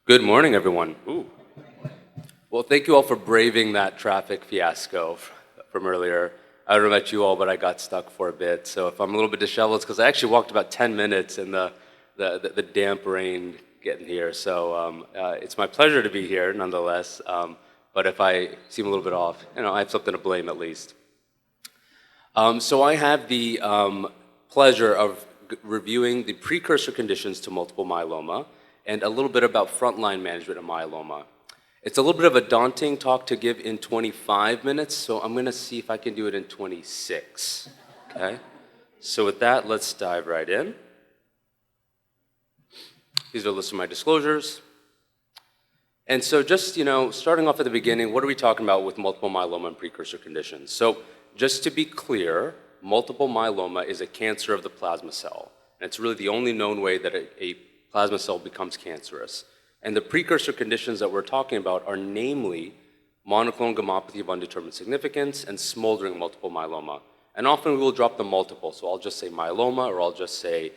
Good morning, everyone. Ooh. Well, thank you all for braving that traffic fiasco from earlier. I don't know about you all, but I got stuck for a bit. So if I'm a little bit disheveled, it's because I actually walked about 10 minutes in the damp rain getting here. So it's my pleasure to be here, nonetheless. But if I seem a little bit off, I have something to blame at least. So I have the pleasure of reviewing the precursor conditions to multiple myeloma and a little bit about frontline management of myeloma. It's a little bit of a daunting talk to give in 25 minutes, so I'm going to see if I can do it in 26. Okay? So with that, let's dive right in. These are a list of my disclosures. And so just, starting off at the beginning, what are we talking about with multiple myeloma and precursor conditions? So just to be clear, multiple myeloma is a cancer of the plasma cell. And it's really the only known way that a plasma cell becomes cancerous. And the precursor conditions that we're talking about are namely monoclonal gammopathy of undetermined significance and smoldering multiple myeloma. And often we will drop the multiple, so I'll just say myeloma or I'll just say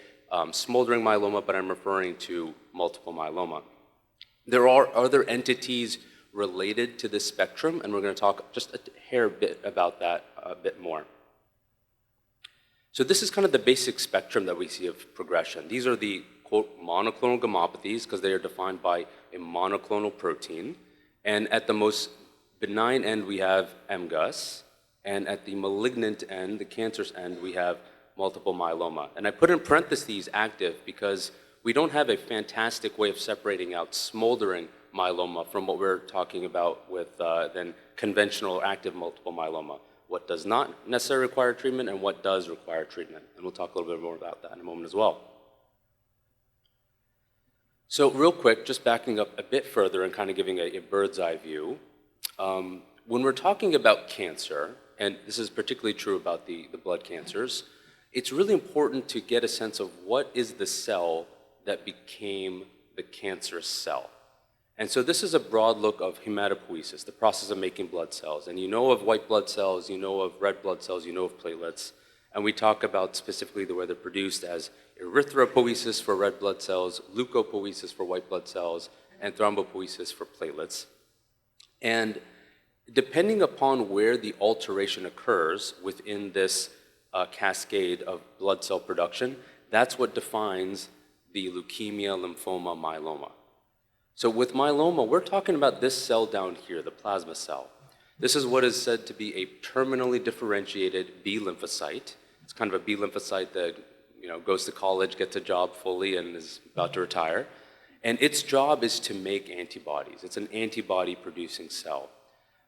smoldering myeloma, but I'm referring to multiple myeloma. There are other entities related to this spectrum, and we're going to talk just a hair bit about that a bit more. So this is kind of the basic spectrum that we see of progression. These are the, quote, monoclonal gammopathies because they are defined by a monoclonal protein. And at the most benign end, we have MGUS. And at the malignant end, the cancerous end, we have multiple myeloma. And I put in parentheses active because we don't have a fantastic way of separating out smoldering myeloma from what we're talking about with then conventional active multiple myeloma. What does not necessarily require treatment and what does require treatment. And we'll talk a little bit more about that in a moment as well. So real quick, just backing up a bit further and kind of giving a bird's eye view. When we're talking about cancer, and this is particularly true about the blood cancers, it's really important to get a sense of what is the cell that became the cancerous cell. And so this is a broad look of hematopoiesis, the process of making blood cells. And you know of white blood cells, you know of red blood cells, you know of platelets. And we talk about specifically the way they're produced as erythropoiesis for red blood cells, leukopoiesis for white blood cells, and thrombopoiesis for platelets. And depending upon where the alteration occurs within this cascade of blood cell production, that's what defines the leukemia, lymphoma, myeloma. So with myeloma, we're talking about this cell down here, the plasma cell. This is what is said to be a terminally differentiated B lymphocyte. It's kind of a B lymphocyte that goes to college, gets a job fully, and is about to retire. And its job is to make antibodies. It's an antibody-producing cell.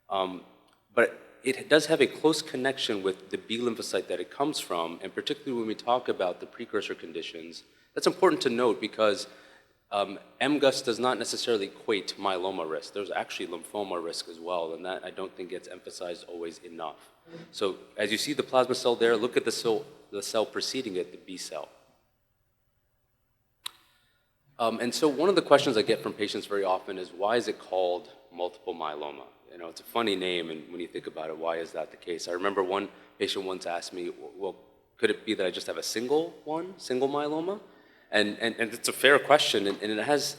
But it does have a close connection with the B lymphocyte that it comes from, and particularly when we talk about the precursor conditions, that's important to note because MGUS does not necessarily equate myeloma risk. There's actually lymphoma risk as well, and that I don't think gets emphasized always enough. So as you see the plasma cell there, look at the cell preceding it, the B cell. And so one of the questions I get from patients very often is, why is it called multiple myeloma? It's a funny name, and when you think about it, why is that the case? I remember one patient once asked me, well, could it be that I just have a single myeloma? And it's a fair question, and it has,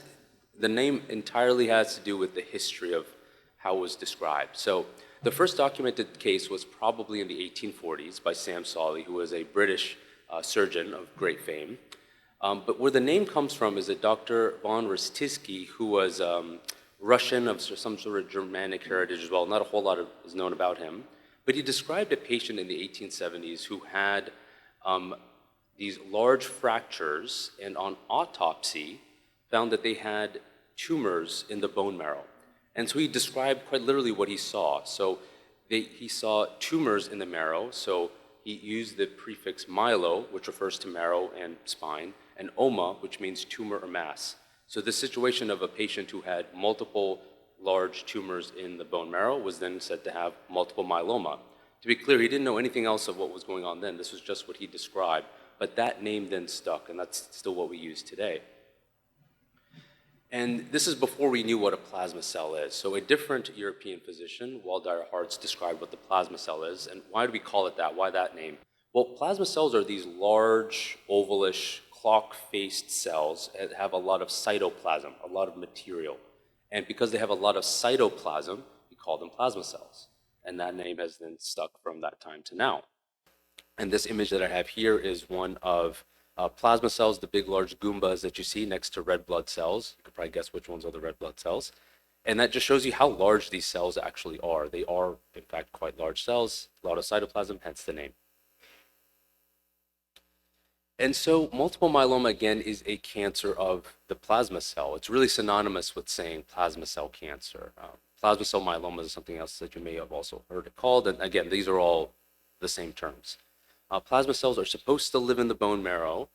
the name entirely has to do with the history of how it was described. So the first documented case was probably in the 1840s by Sam Solly, who was a British surgeon of great fame. But where the name comes from is that Dr. von Rostitsky, who was Russian of some sort of Germanic heritage as well, not a whole lot is known about him, but he described a patient in the 1870s who had these large fractures, and on autopsy found that they had tumors in the bone marrow. And so he described quite literally what he saw. So he saw tumors in the marrow, so he used the prefix myelo, which refers to marrow and spine, and oma, which means tumor or mass. So the situation of a patient who had multiple large tumors in the bone marrow was then said to have multiple myeloma. To be clear, he didn't know anything else of what was going on then. This was just what he described. But that name then stuck, and that's still what we use today. And this is before we knew what a plasma cell is. So a different European physician, Waldeier Hartz, described what the plasma cell is. And why do we call it that? Why that name? Well, plasma cells are these large, ovalish, clock-faced cells that have a lot of cytoplasm, a lot of material. And because they have a lot of cytoplasm, we call them plasma cells. And that name has been stuck from that time to now. And this image that I have here is one of plasma cells, the big, large Goombas that you see next to red blood cells. You could probably guess which ones are the red blood cells. And that just shows you how large these cells actually are. They are, in fact, quite large cells, a lot of cytoplasm, hence the name. And so multiple myeloma, again, is a cancer of the plasma cell. It's really synonymous with saying plasma cell cancer. Plasma cell myeloma is something else that you may have also heard it called. And again, these are all the same terms. Plasma cells are supposed to live in the bone marrow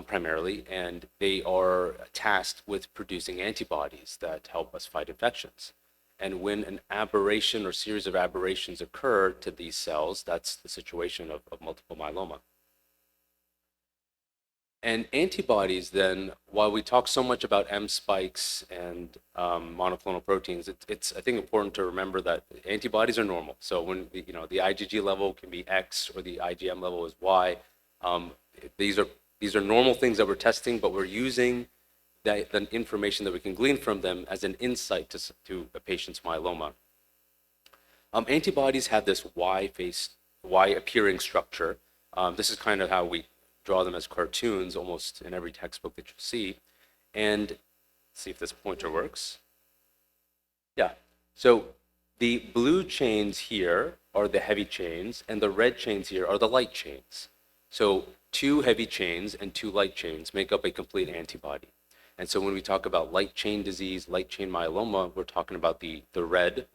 primarily, and they are tasked with producing antibodies that help us fight infections. And when an aberration or series of aberrations occur to these cells, that's the situation of multiple myeloma. And antibodies then, while we talk so much about M spikes and monoclonal proteins, it's I think important to remember that antibodies are normal. So when the IgG level can be X or the IgM level is Y, these are normal things that we're testing, but we're using the information that we can glean from them as an insight to a patient's myeloma. Antibodies have this Y appearing structure. This is kind of how we draw them as cartoons almost in every textbook that you see. And see if this pointer works. Yeah, so the blue chains here are the heavy chains, and the red chains here are the light chains. So 2 heavy chains and 2 light chains make up a complete antibody. And so when we talk about light chain disease, light chain myeloma, we're talking about the red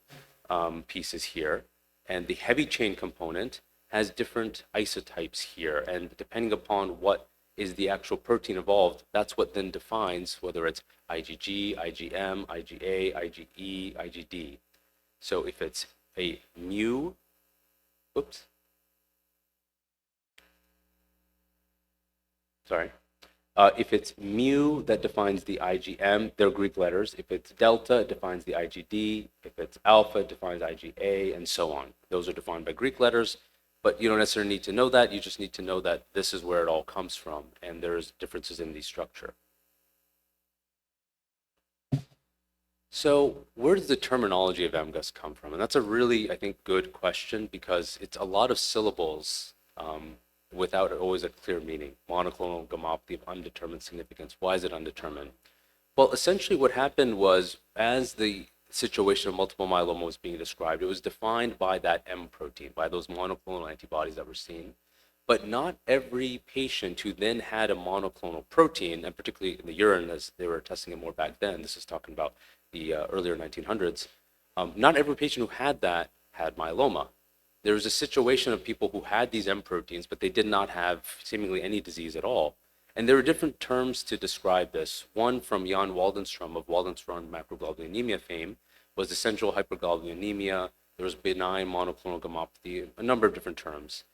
pieces here, and the heavy chain component has different isotypes here, and depending upon what is the actual protein involved, that's what then defines whether it's IgG, IgM, IgA, IgE, IgD. So if it's a mu, oops, sorry. If it's mu, that defines the IgM, they're Greek letters. If it's delta, it defines the IgD. If it's alpha, it defines IgA, and so on. Those are defined by Greek letters. But you don't necessarily need to know that. You just need to know that this is where it all comes from, and there's differences in the structure. So where does the terminology of MGUS come from? And that's a really, I think, good question, because it's a lot of syllables without always a clear meaning. Monoclonal gammopathy of undetermined significance. Why is it undetermined? Well, essentially what happened was, as the situation of multiple myeloma was being described, it was defined by that M protein, by those monoclonal antibodies that were seen. But not every patient who then had a monoclonal protein, and particularly in the urine, as they were testing it more back then, this is talking about the earlier 1900s, not every patient who had that had myeloma. There was a situation of people who had these M proteins, but they did not have seemingly any disease at all. And there are different terms to describe this. One from Jan Waldenstrom of Waldenstrom macroglobulinemia fame was essential hyperglobulinemia. There was benign monoclonal gammopathy, a number of different terms.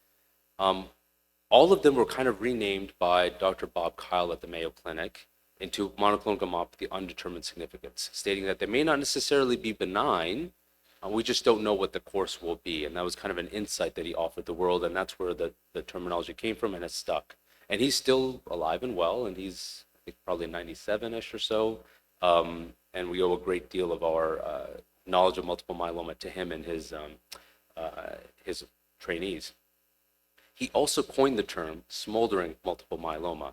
All of them were kind of renamed by Dr. Bob Kyle at the Mayo Clinic into monoclonal gammopathy undetermined significance, stating that they may not necessarily be benign, we just don't know what the course will be. And that was kind of an insight that he offered the world, and that's where the terminology came from, and has stuck. And he's still alive and well, and he's, I think, probably 97-ish or so. And we owe a great deal of our knowledge of multiple myeloma to him and his trainees. He also coined the term smoldering multiple myeloma.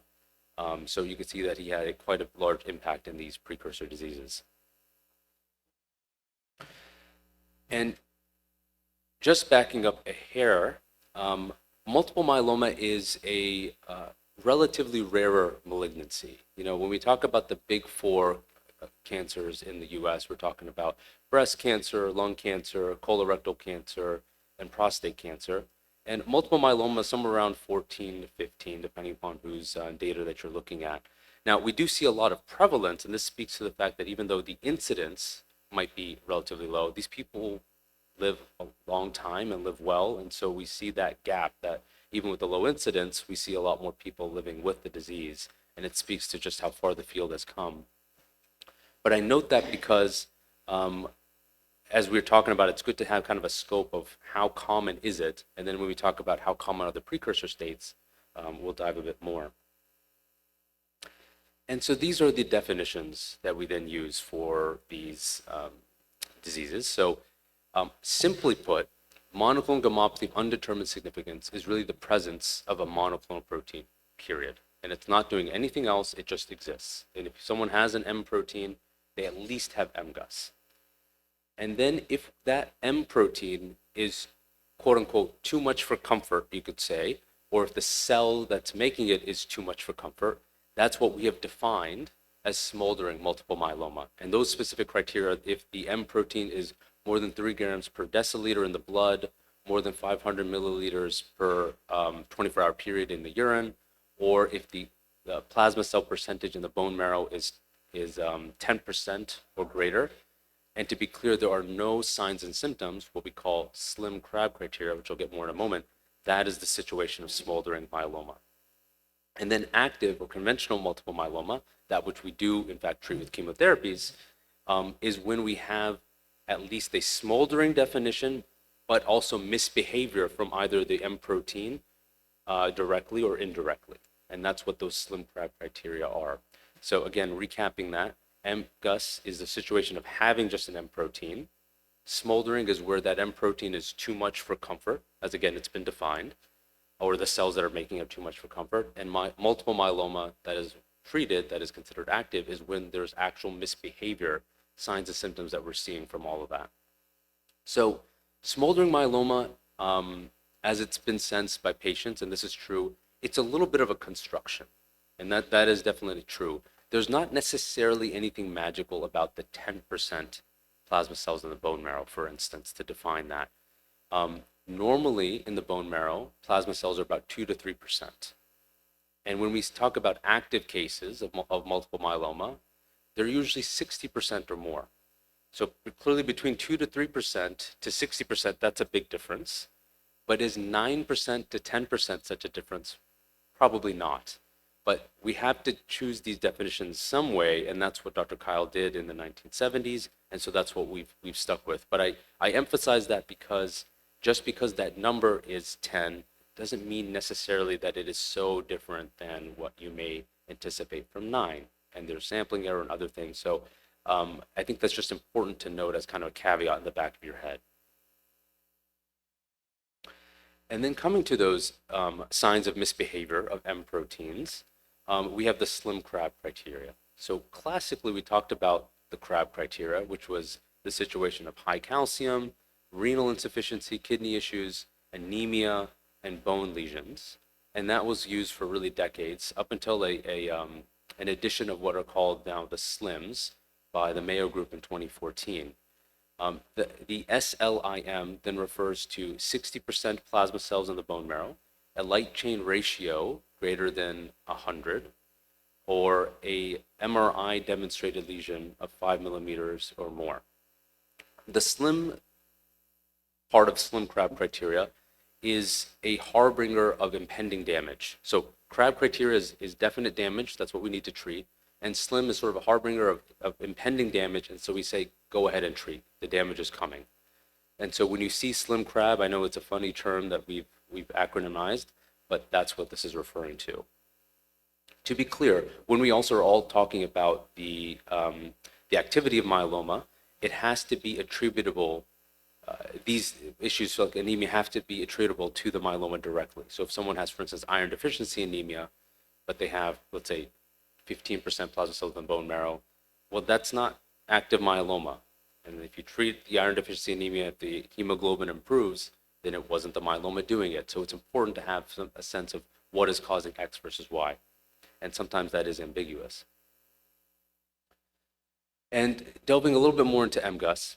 So you can see that he had quite a large impact in these precursor diseases. And just backing up a hair, multiple myeloma is a relatively rarer malignancy. You know, when we talk about the big 4 cancers in the US, we're talking about breast cancer, lung cancer, colorectal cancer, and prostate cancer. And multiple myeloma is somewhere around 14 to 15, depending upon whose data that you're looking at. Now, we do see a lot of prevalence, and this speaks to the fact that even though the incidence might be relatively low, these people live a long time and live well, and so we see that gap that even with the low incidence, we see a lot more people living with the disease, and it speaks to just how far the field has come. But I note that because as we were talking about, it's good to have kind of a scope of how common is it, and then when we talk about how common are the precursor states, we'll dive a bit more. And so these are the definitions that we then use for these diseases. So simply put, monoclonal gammopathy of undetermined significance is really the presence of a monoclonal protein, period. And it's not doing anything else, it just exists. And if someone has an M protein, they at least have MGUS. And then if that M protein is quote unquote too much for comfort, you could say, or if the cell that's making it is too much for comfort, that's what we have defined as smoldering multiple myeloma. And those specific criteria, if the M protein is more than 3 grams per deciliter in the blood, more than 500 milliliters per 24-hour period in the urine, or if the plasma cell percentage in the bone marrow is 10% or greater. And to be clear, there are no signs and symptoms, what we call slim crab criteria, which I'll get more in a moment. That is the situation of smoldering myeloma. And then active or conventional multiple myeloma, that which we do in fact treat with chemotherapies, is when we have at least a smoldering definition, but also misbehavior from either the M protein directly or indirectly. And that's what those slim crab criteria are. So again, recapping that, MGUS is the situation of having just an M protein. Smoldering is where that M protein is too much for comfort, as again, it's been defined, or the cells that are making it too much for comfort. And multiple myeloma that is treated, that is considered active, is when there's actual misbehavior, signs and symptoms that we're seeing from all of that. So smoldering myeloma, as it's been sensed by patients, and this is true, it's a little bit of a construction. And that is definitely true. There's not necessarily anything magical about the 10% plasma cells in the bone marrow, for instance, to define that. Normally in the bone marrow, plasma cells are about 2 to 3%. And when we talk about active cases of multiple myeloma, they're usually 60% or more. So clearly between 2 to 3% to 60%, that's a big difference. But is 9% to 10% such a difference? Probably not. But we have to choose these definitions some way, and that's what Dr. Kyle did in the 1970s, and so that's what we've stuck with. But I emphasize that because just because that number is 10 doesn't mean necessarily that it is so different than what you may anticipate from 9, and there's sampling error and other things. So I think that's just important to note as kind of a caveat in the back of your head. And then coming to those signs of misbehavior of M proteins, we have the slim crab criteria. So classically, we talked about the crab criteria, which was the situation of high calcium, renal insufficiency, kidney issues, anemia, and bone lesions. And that was used for really decades, up until an addition of what are called now the SLIMs by the Mayo Group in 2014. The SLIM then refers to 60% plasma cells in the bone marrow, a light chain ratio greater than 100, or a MRI demonstrated lesion of 5 millimeters or more. The SLIM part of slim crab criteria is a harbinger of impending damage. So crab criteria is definite damage, that's what we need to treat, and slim is sort of a harbinger of impending damage, and so we say, go ahead and treat, the damage is coming. And so when you see slim crab, I know it's a funny term that we've acronymized, but that's what this is referring to. To be clear, when we also are all talking about the activity of myeloma, it has to be attributable, these issues like anemia have to be attributable to the myeloma directly. So if someone has, for instance, iron deficiency anemia, but they have, let's say, 15% plasma cells in the bone marrow, well, that's not active myeloma. And if you treat the iron deficiency anemia, if the hemoglobin improves, then it wasn't the myeloma doing it. So it's important to have a sense of what is causing X versus Y. And sometimes that is ambiguous. And delving a little bit more into MGUS,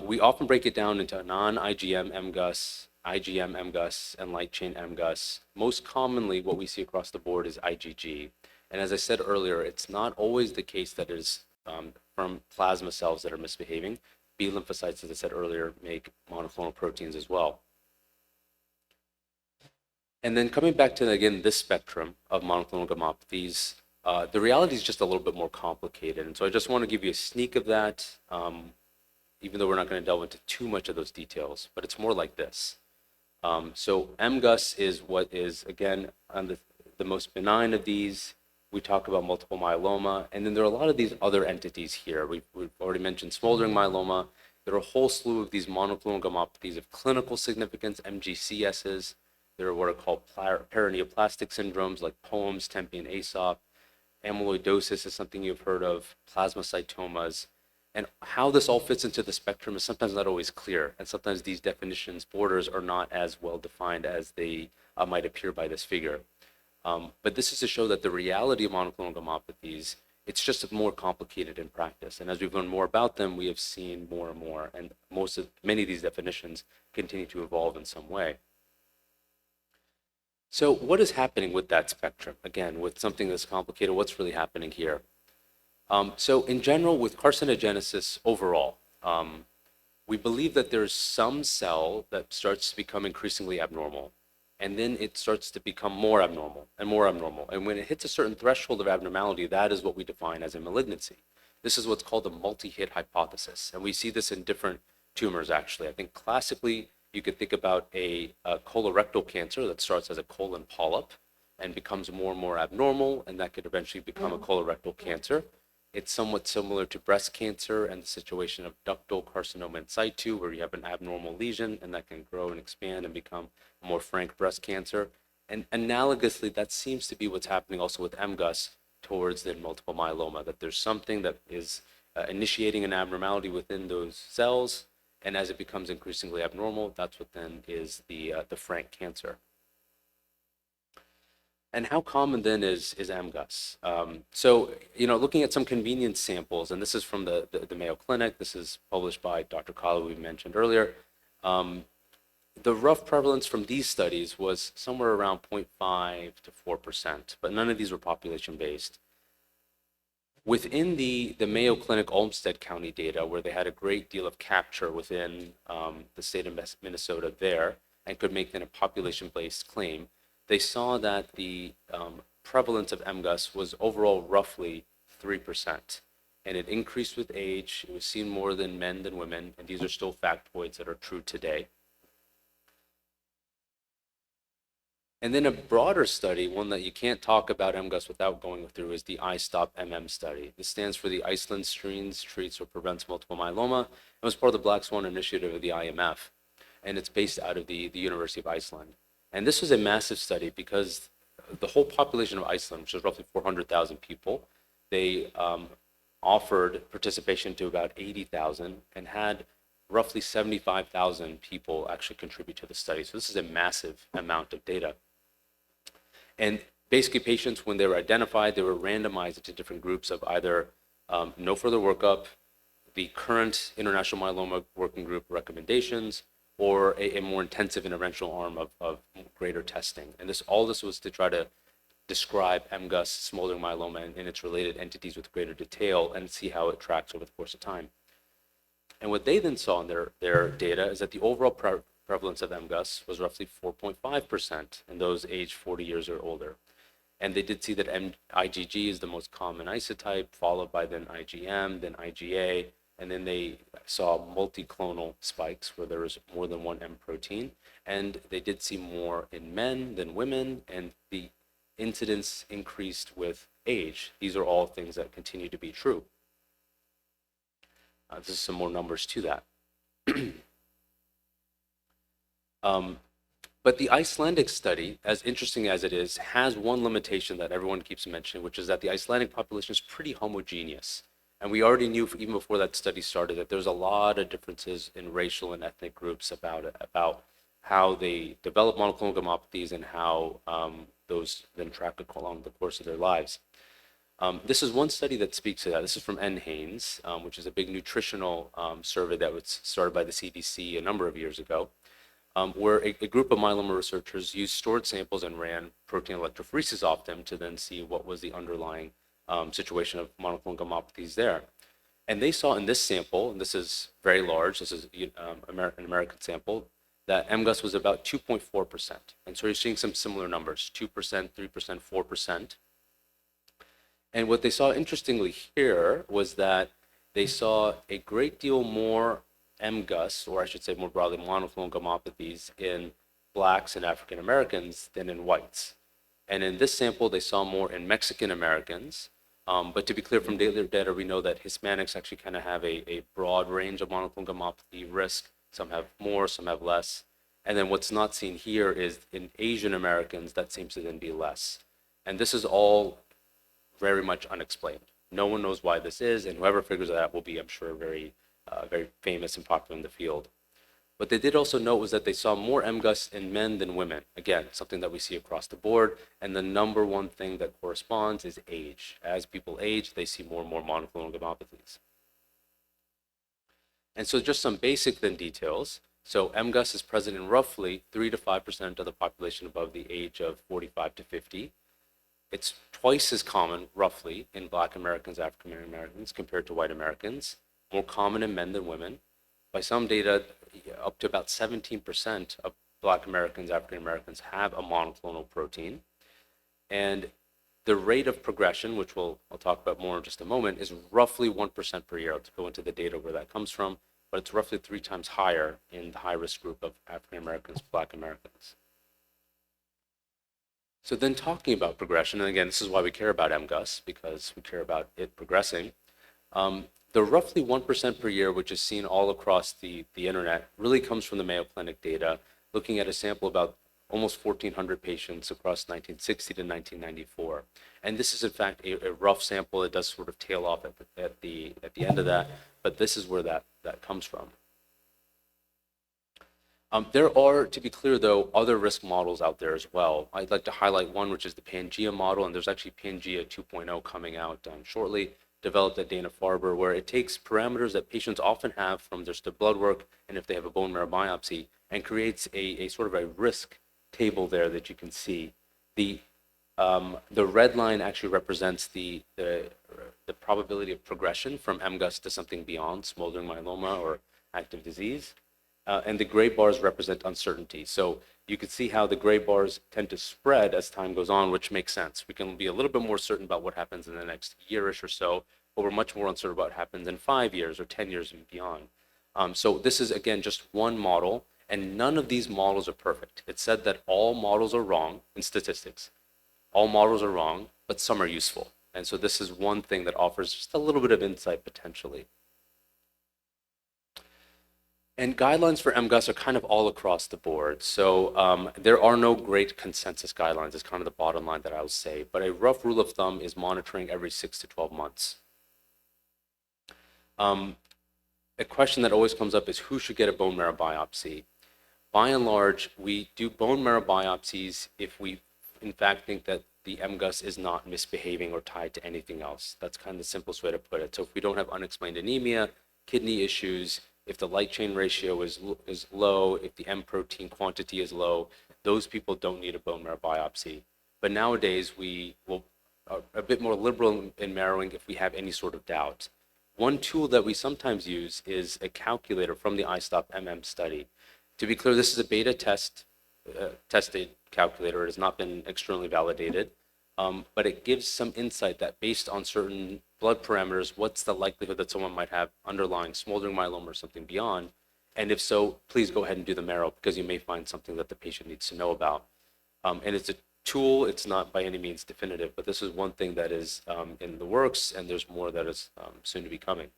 we often break it down into non-IgM MGUS, IgM MGUS, and light chain MGUS. Most commonly, what we see across the board is IgG. And as I said earlier, it's not always the case that it is from plasma cells that are misbehaving. B lymphocytes, as I said earlier, make monoclonal proteins as well. And then coming back to, again, this spectrum of monoclonal gammopathies, the reality is just a little bit more complicated. And so I just want to give you a sneak of that, even though we're not going to delve into too much of those details, but it's more like this. So MGUS is what is, again, the most benign of these. We talk about multiple myeloma, and then there are a lot of these other entities here. We've already mentioned smoldering myeloma. There are a whole slew of these monoclonal gammopathies of clinical significance, MGCSs. There are what are called paraneoplastic syndromes like POEMS, Tempe, and ASOP. Amyloidosis is something you've heard of, plasmacytomas. And how this all fits into the spectrum is sometimes not always clear. And sometimes these definitions, borders, are not as well defined as they might appear by this figure. But this is to show that the reality of monoclonal gammopathies, it's just more complicated in practice. And as we've learned more about them, we have seen more and more. And many of these definitions continue to evolve in some way. So what is happening with that spectrum? Again, with something that's complicated, what's really happening here? So in general, with carcinogenesis overall, we believe that there's some cell that starts to become increasingly abnormal, and then it starts to become more abnormal and more abnormal. And when it hits a certain threshold of abnormality, that is what we define as a malignancy. This is what's called the multi-hit hypothesis. And we see this in different tumors, actually. I think classically, you could think about a colorectal cancer that starts as a colon polyp and becomes more and more abnormal, and that could eventually become a colorectal cancer. It's somewhat similar to breast cancer and the situation of ductal carcinoma in situ, where you have an abnormal lesion and that can grow and expand and become a more frank breast cancer. And analogously, that seems to be what's happening also with MGUS towards the multiple myeloma, that there's something that is initiating an abnormality within those cells, and as it becomes increasingly abnormal, that's what then is the frank cancer. And how common then is MGUS? So, looking at some convenience samples, and this is from the Mayo Clinic, this is published by Dr. Kala, we mentioned earlier. The rough prevalence from these studies was somewhere around 0.5 to 4%, but none of these were population-based. Within the Mayo Clinic Olmsted County data, where they had a great deal of capture within the state of Minnesota there, and could make then a population-based claim, they saw that the prevalence of MGUS was overall roughly 3%. And it increased with age. It was seen more than men than women, and these are still factoids that are true today. And then a broader study, one that you can't talk about MGUS without going through, is the iStop-MM study. This stands for the Iceland Screens, Treats, or Prevents Multiple Myeloma. It was part of the Black Swan Initiative of the IMF, and it's based out of the University of Iceland. And this was a massive study because the whole population of Iceland, which is roughly 400,000 people, they offered participation to about 80,000 and had roughly 75,000 people actually contribute to the study. So this is a massive amount of data. And basically patients, when they were identified, they were randomized into different groups of either no further workup, the current International Myeloma Working Group recommendations, or a more intensive interventional arm of greater testing. And all this was to try to describe MGUS, smoldering myeloma, and its related entities with greater detail and see how it tracks over the course of time. And what they then saw in their data is that the overall prevalence of MGUS was roughly 4.5% in those aged 40 years or older. And they did see that IgG is the most common isotype, followed by then IgM, then IgA, and then they saw multiclonal spikes where there was more than one M protein. And they did see more in men than women, and the incidence increased with age. These are all things that continue to be true. This is some more numbers to that. But the Icelandic study, as interesting as it is, has one limitation that everyone keeps mentioning, which is that the Icelandic population is pretty homogeneous. And we already knew even before that study started that there's a lot of differences in racial and ethnic groups about how they develop monoclonal gammopathies and how those then track along the course of their lives. This is one study that speaks to that. This is from NHANES, which is a big nutritional survey that was started by the CDC a number of years ago, where a group of myeloma researchers used stored samples and ran protein electrophoresis off them to then see what was the underlying situation of monoclonal gammopathies there. And they saw in this sample, and this is very large, this is an American sample, that MGUS was about 2.4%. And so you're seeing some similar numbers, 2%, 3%, 4%. And what they saw interestingly here was that they saw a great deal more MGUS, or I should say more broadly monoclonal gammopathies, in Blacks and African Americans than in whites. And in this sample, they saw more in Mexican Americans. But to be clear, from daily data, we know that Hispanics actually kind of have a broad range of monoclonal gammopathy risk. Some have more, some have less. And then what's not seen here is in Asian Americans, that seems to then be less. And this is all very much unexplained. No one knows why this is, and whoever figures it out will be, I'm sure, very famous and popular in the field. What they did also note was that they saw more MGUS in men than women. Again, something that we see across the board. And the number one thing that corresponds is age. As people age, they see more and more monoclonal gammopathies. And so just some basic then details. So MGUS is present in roughly 3 to 5% of the population above the age of 45 to 50. It's twice as common, roughly, in Black Americans, African Americans, compared to white Americans. More common in men than women. By some data, up to about 17% of Black Americans, African Americans have a monoclonal protein. And the rate of progression, which I'll talk about more in just a moment, is roughly 1% per year. I'll go into the data where that comes from, but it's roughly 3 times higher in the high-risk group of African Americans, Black Americans. So then talking about progression, and again, this is why we care about MGUS, because we care about it progressing. The roughly 1% per year, which is seen all across the internet, really comes from the Mayo Clinic data, looking at a sample about almost 1,400 patients across 1960 to 1994. And this is, in fact, a rough sample. It does sort of tail off at the end of that, but this is where that comes from. There are, to be clear though, other risk models out there as well. I'd like to highlight one, which is the Pangea model, and there's actually Pangea 2.0 coming out shortly, developed at Dana-Farber, where it takes parameters that patients often have from just their blood work and if they have a bone marrow biopsy, and creates a sort of a risk table there that you can see. The red line actually represents the probability of progression from MGUS to something beyond smoldering myeloma or active disease. And the gray bars represent uncertainty. So you can see how the gray bars tend to spread as time goes on, which makes sense. We can be a little bit more certain about what happens in the next year-ish or so, but we're much more uncertain about what happens in 5 years or 10 years and beyond. So this is, again, just one model, and none of these models are perfect. It's said that all models are wrong in statistics. All models are wrong, but some are useful. And so this is one thing that offers just a little bit of insight potentially. And guidelines for MGUS are kind of all across the board. So there are no great consensus guidelines, is kind of the bottom line that I will say. But a rough rule of thumb is monitoring every 6 to 12 months. A question that always comes up is who should get a bone marrow biopsy? By and large, we do bone marrow biopsies if we, in fact, think that the MGUS is not misbehaving or tied to anything else. That's kind of the simplest way to put it. So if we don't have unexplained anemia, kidney issues, if the light chain ratio is low, if the M protein quantity is low, those people don't need a bone marrow biopsy. But nowadays, we will are a bit more liberal in marrowing if we have any sort of doubt. One tool that we sometimes use is a calculator from the iStop-MM study. To be clear, this is a beta tested calculator. It has not been externally validated, but it gives some insight that based on certain blood parameters, what's the likelihood that someone might have underlying smoldering myeloma or something beyond? And if so, please go ahead and do the marrow because you may find something that the patient needs to know about. And it's a tool, it's not by any means definitive, but this is one thing that is in the works, and there's more that is soon to be coming.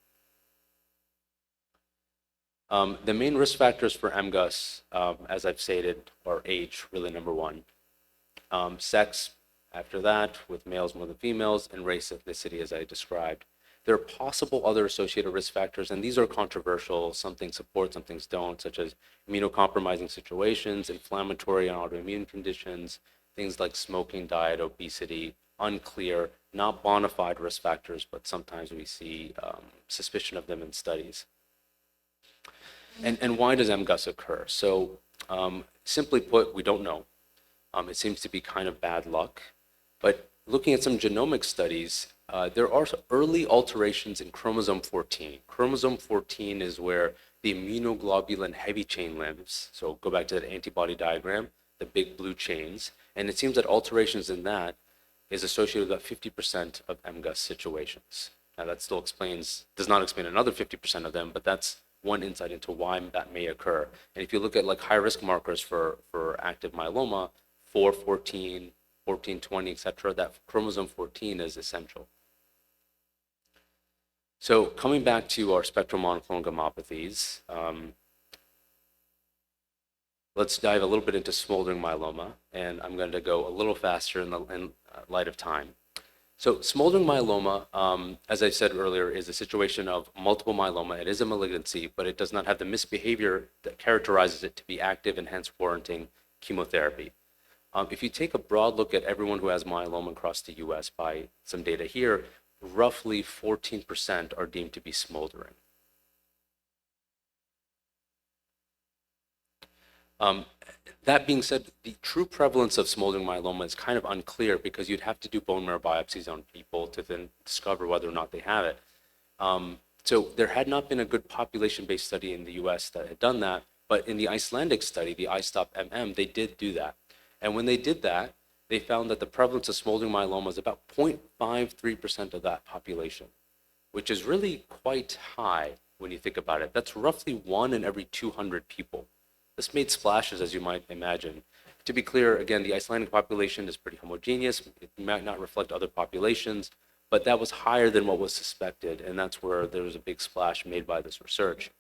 The main risk factors for MGUS, as I've stated, are age, really number one. Sex, after that, with males more than females, and race, ethnicity, as I described. There are possible other associated risk factors, and these are controversial. Some things support, some things don't, such as immunocompromising situations, inflammatory and autoimmune conditions, things like smoking, diet, obesity, unclear, not bona fide risk factors, but sometimes we see suspicion of them in studies. And why does MGUS occur? So simply put, we don't know. It seems to be kind of bad luck. But looking at some genomic studies, there are early alterations in chromosome 14. Chromosome 14 is where the immunoglobulin heavy chain lives. So go back to that antibody diagram, the big blue chains. And it seems that alterations in that is associated with about 50% of MGUS situations. Now that still does not explain another 50% of them, but that's one insight into why that may occur. And if you look at like high risk markers for active myeloma, 4, 14, 14, 20, et cetera, that chromosome 14 is essential. So coming back to our spectral monoclonal gammopathies, let's dive a little bit into smoldering myeloma, and I'm going to go a little faster in light of time. So smoldering myeloma, as I said earlier, is a situation of multiple myeloma. It is a malignancy, but it does not have the misbehavior that characterizes it to be active and hence warranting chemotherapy. If you take a broad look at everyone who has myeloma across the US by some data here, roughly 14% are deemed to be smoldering. That being said, the true prevalence of smoldering myeloma is kind of unclear because you'd have to do bone marrow biopsies on people to then discover whether or not they have it. So there had not been a good population-based study in the US that had done that, but in the Icelandic study, the ISTOP-MM, they did do that. And when they did that, they found that the prevalence of smoldering myeloma is about 0.53% of that population, which is really quite high when you think about it. That's roughly 1 in every 200 people. This made splashes, as you might imagine. To be clear, again, the Icelandic population is pretty homogeneous. It might not reflect other populations, but that was higher than what was suspected, and that's where there was a big splash made by this research.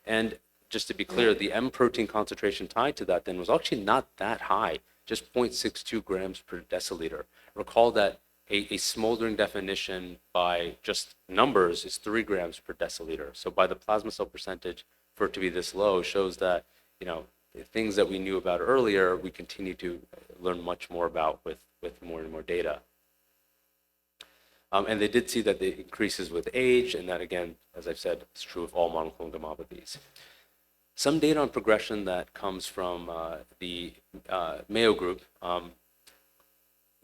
And just to be clear, the M protein concentration tied to that then was actually not that high, just 0.62 grams per deciliter. Recall that a smoldering definition by just numbers is 3 grams per deciliter. So by the plasma cell percentage, for it to be this low shows that, you know, things that we knew about earlier, we continue to learn much more about with more and more data. And they did see that it increases with age, and that, again, as I've said, it's true of all monoclonal gammopathies. Some data on progression that comes from the Mayo group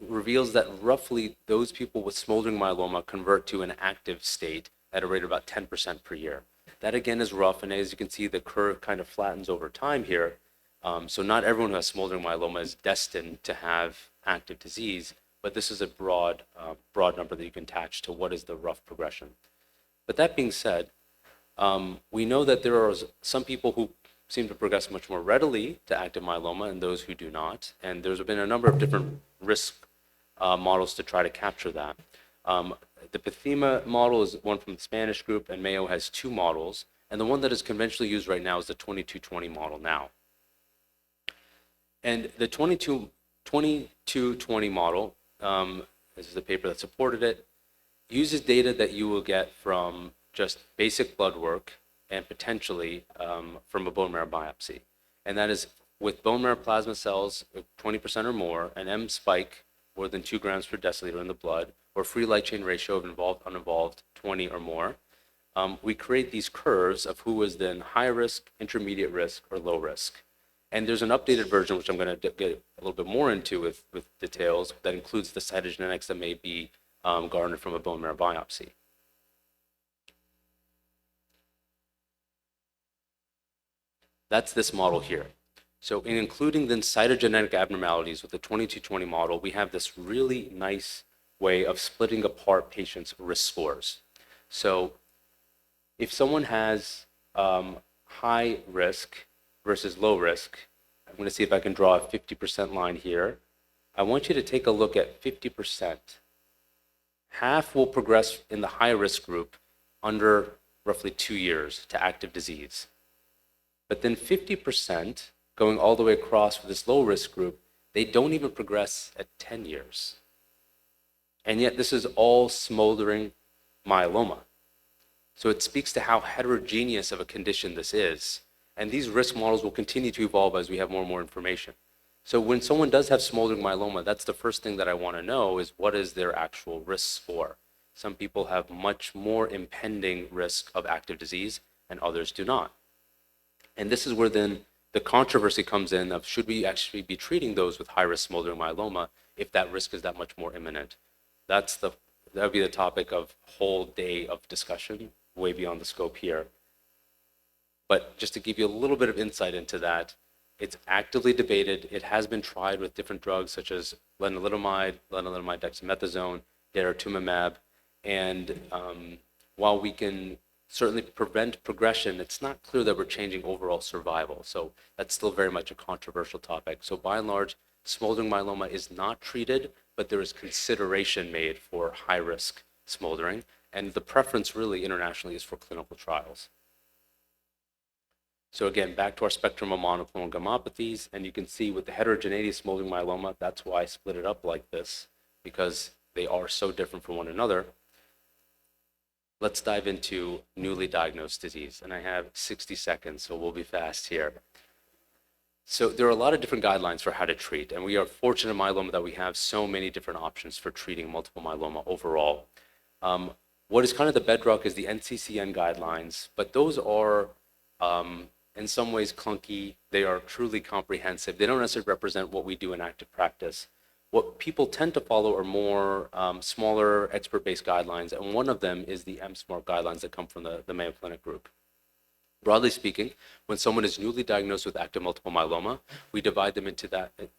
reveals that roughly those people with smoldering myeloma convert to an active state at a rate of about 10% per year. That again is rough, and as you can see, the curve kind of flattens over time here. So not everyone who has smoldering myeloma is destined to have active disease, but this is a broad number that you can attach to what is the rough progression. But that being said, we know that there are some people who seem to progress much more readily to active myeloma and those who do not, and there's been a number of different risk models to try to capture that. The PATHEMA model is one from the Spanish group, and Mayo has 2 models. And the one that is conventionally used right now is the 2220 model now. And the 2220 model, this is the paper that supported it, uses data that you will get from just basic blood work and potentially from a bone marrow biopsy. And that is with bone marrow plasma cells, 20% or more, an M spike more than 2 grams per deciliter in the blood, or free light chain ratio of involved, uninvolved, 20 or more. We create these curves of who is then high risk, intermediate risk, or low risk. And there's an updated version, which I'm going to get a little bit more into with details, that includes the cytogenetics that may be garnered from a bone marrow biopsy. That's this model here. So in including then cytogenetic abnormalities with the 2220 model, we have this really nice way of splitting apart patients' risk scores. So if someone has high risk versus low risk, I'm going to see if I can draw a 50% line here. I want you to take a look at 50%. Half will progress in the high risk group under roughly 2 years to active disease. But then 50% going all the way across for this low risk group, they don't even progress at 10 years. And yet this is all smoldering myeloma. So it speaks to how heterogeneous of a condition this is. And these risk models will continue to evolve as we have more and more information. So when someone does have smoldering myeloma, that's the first thing that I want to know is what is their actual risk score. Some people have much more impending risk of active disease and others do not. And this is where then the controversy comes in of should we actually be treating those with high-risk smoldering myeloma if that risk is that much more imminent? That would be the topic of whole day of discussion, way beyond the scope here. But just to give you a little bit of insight into that, it's actively debated. It has been tried with different drugs such as lenalidomide dexamethasone, daratumumab, and while we can certainly prevent progression, it's not clear that we're changing overall survival. So that's still very much a controversial topic. So by and large, smoldering myeloma is not treated, but there is consideration made for high-risk smoldering, and the preference really internationally is for clinical trials. So again, back to our spectrum of monoclonal gammopathies, and you can see with the heterogeneity of smoldering myeloma, that's why I split it up like this, because they are so different from one another. Let's dive into newly diagnosed disease, and I have 60 seconds, so we'll be fast here. So there are a lot of different guidelines for how to treat, and we are fortunate in myeloma that we have so many different options for treating multiple myeloma overall. What is kind of the bedrock is the NCCN guidelines, but those are in some ways clunky. They are truly comprehensive. They don't necessarily represent what we do in active practice. What people tend to follow are more smaller expert-based guidelines, and one of them is the M-SMART guidelines that come from the Mayo Clinic group. Broadly speaking, when someone is newly diagnosed with active multiple myeloma, we divide them into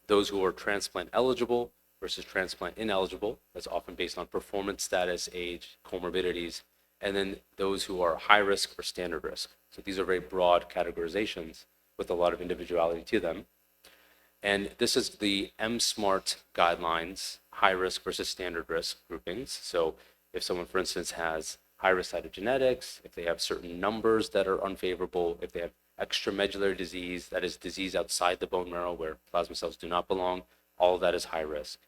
those who are transplant eligible versus transplant ineligible. That's often based on performance status, age, comorbidities, and then those who are high risk or standard risk. So these are very broad categorizations with a lot of individuality to them. And this is the M-SMART guidelines, high risk versus standard risk groupings. So if someone, for instance, has high-risk cytogenetics, if they have certain numbers that are unfavorable, if they have extramedullary disease, that is disease outside the bone marrow where plasma cells do not belong, all of that is high risk.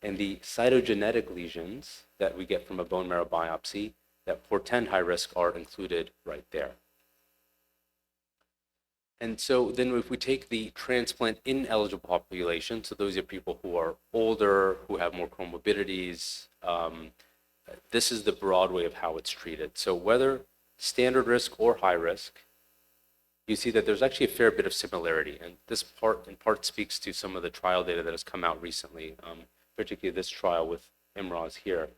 And the cytogenetic lesions that we get from a bone marrow biopsy that portend high risk are included right there. And so then if we take the transplant ineligible population, so those are people who are older, who have more comorbidities, this is the broad way of how it's treated. So whether standard risk or high risk, you see that there's actually a fair bit of similarity. And this in part speaks to some of the trial data that has come out recently, particularly this trial with IMROZ here.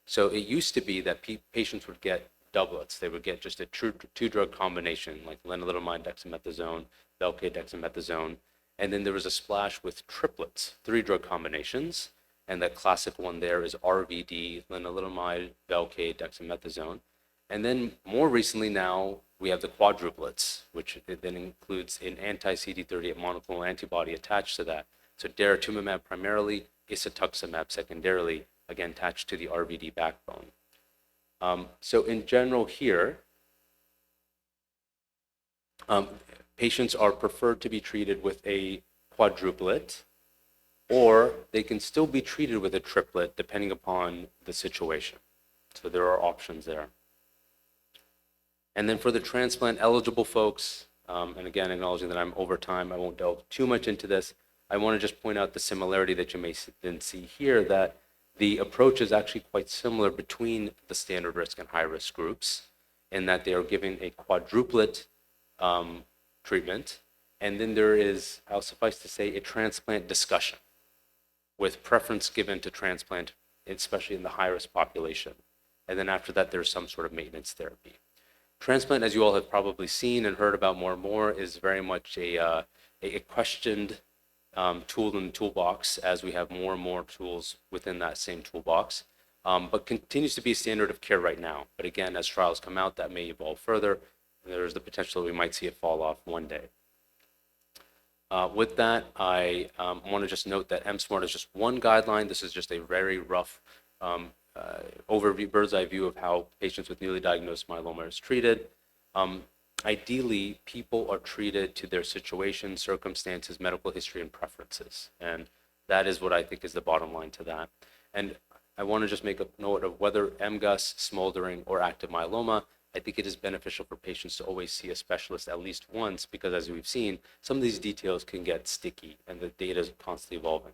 So it used to be that patients would get doublets. They would get just a two-drug combination, like lenalidomide, dexamethasone, Velcade, dexamethasone. And then there was a splash with triplets, 3-drug combinations. And the classic one there is RVD, lenalidomide, Velcade, dexamethasone. And then more recently now, we have the quadruplets, which then includes an anti-CD38 monoclonal antibody attached to that. So daratumumab primarily, isatuximab secondarily, again attached to the RVD backbone. So in general here, patients are preferred to be treated with a quadruplet, or they can still be treated with a triplet depending upon the situation. So there are options there. And then for the transplant eligible folks, and again, acknowledging that I'm over time, I won't delve too much into this. I want to just point out the similarity that you may then see here, that the approach is actually quite similar between the standard risk and high risk groups, in that they are given a quadruplet treatment. And then there is, I'll suffice to say, a transplant discussion with preference given to transplant, especially in the high risk population. And then after that, there's some sort of maintenance therapy. Transplant, as you all have probably seen and heard about more and more, is very much a questioned tool in the toolbox, as we have more and more tools within that same toolbox, but continues to be a standard of care right now. But again, as trials come out, that may evolve further. There's the potential that we might see it fall off one day. With that, I want to just note that M-SMART is just one guideline. This is just a very rough overview, bird's eye view of how patients with newly diagnosed myeloma is treated. Ideally, people are treated to their situation, circumstances, medical history, and preferences. And that is what I think is the bottom line to that. And I want to just make a note of whether MGUS, smoldering, or active myeloma, I think it is beneficial for patients to always see a specialist at least once, because as we've seen, some of these details can get sticky and the data is constantly evolving.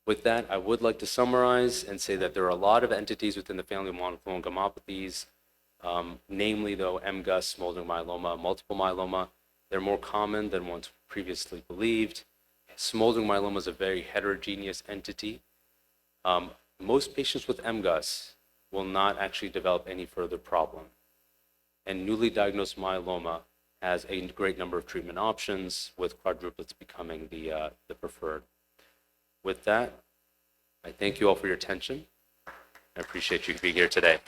With that, I would like to summarize and say that there are a lot of entities within the family of monoclonal gammopathies, namely though MGUS, smoldering myeloma, multiple myeloma. They're more common than once previously believed. Smoldering myeloma is a very heterogeneous entity. Most patients with MGUS will not actually develop any further problem. And newly diagnosed myeloma has a great number of treatment options, with quadruplets becoming the preferred. With that, I thank you all for your attention. I appreciate you being here today.